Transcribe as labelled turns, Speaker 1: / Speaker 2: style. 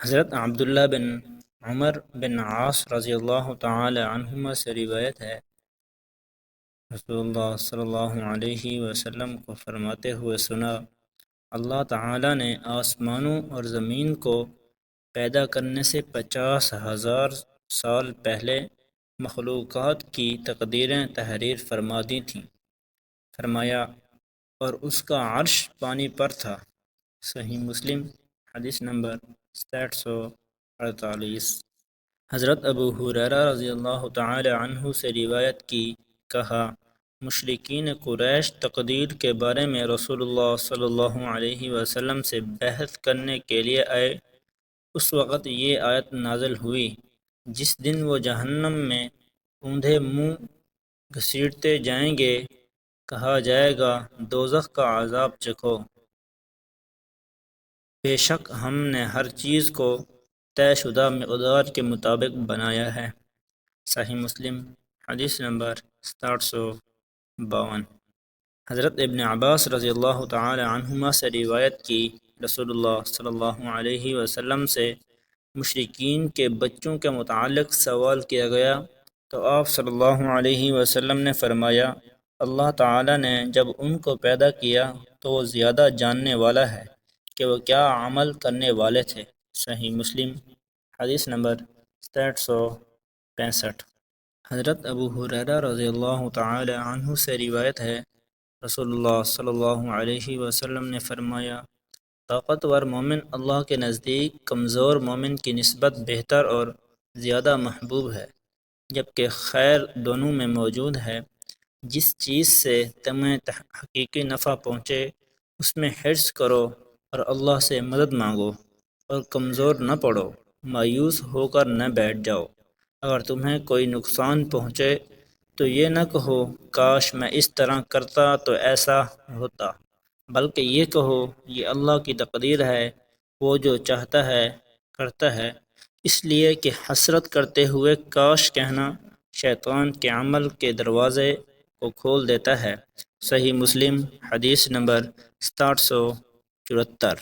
Speaker 1: حضرت عبداللہ بن عمر بن عاص رضی اللہ تعالی عنہما سے روایت ہے، رسول اللہ صلی اللہ علیہ وسلم کو فرماتے ہوئے سنا، اللہ تعالی نے آسمانوں اور زمین کو پیدا کرنے سے 50,000 سال پہلے مخلوقات کی تقدیریں تحریر فرما دی تھیں۔ فرمایا، اور اس کا عرش پانی پر تھا۔ صحیح مسلم حدیث نمبر 6748۔ حضرت ابو ہریرہ رضی اللہ تعالی عنہ سے روایت کی، کہا، مشرکین قریش تقدیر کے بارے میں رسول اللہ صلی اللہ علیہ وسلم سے بحث کرنے کے لیے آئے۔ اس وقت یہ آیت نازل ہوئی، جس دن وہ جہنم میں اوندھے منہ گھسیٹتے جائیں گے، کہا جائے گا، دوزخ کا عذاب چکھو، بے شک ہم نے ہر چیز کو طے شدہ مقدار کے مطابق بنایا ہے۔ صحیح مسلم حدیث نمبر 6752۔ حضرت ابن عباس رضی اللہ تعالی عنہما سے روایت کی، رسول اللہ صلی اللہ علیہ وسلم سے مشرکین کے بچوں کے متعلق سوال کیا گیا تو آپ صلی اللہ علیہ وسلم نے فرمایا، اللہ تعالی نے جب ان کو پیدا کیا تو وہ زیادہ جاننے والا ہے کہ وہ کیا عمل کرنے والے تھے۔ صحیح مسلم حدیث نمبر 6365۔ حضرت ابو ہریرہ رضی اللہ تعالی عنہ سے روایت ہے، رسول اللہ صلی اللہ علیہ وسلم نے فرمایا، طاقتور مومن اللہ کے نزدیک کمزور مومن کی نسبت بہتر اور زیادہ محبوب ہے، جبکہ خیر دونوں میں موجود ہے۔ جس چیز سے تمہیں حقیقی نفع پہنچے اس میں حرص کرو اور اللہ سے مدد مانگو، اور کمزور نہ پڑو، مایوس ہو کر نہ بیٹھ جاؤ۔ اگر تمہیں کوئی نقصان پہنچے تو یہ نہ کہو، کاش میں اس طرح کرتا تو ایسا ہوتا، بلکہ یہ کہو، یہ اللہ کی تقدیر ہے، وہ جو چاہتا ہے کرتا ہے، اس لیے کہ حسرت کرتے ہوئے کاش کہنا شیطان کے عمل کے دروازے کو کھول دیتا ہے۔ صحیح مسلم حدیث نمبر 6774۔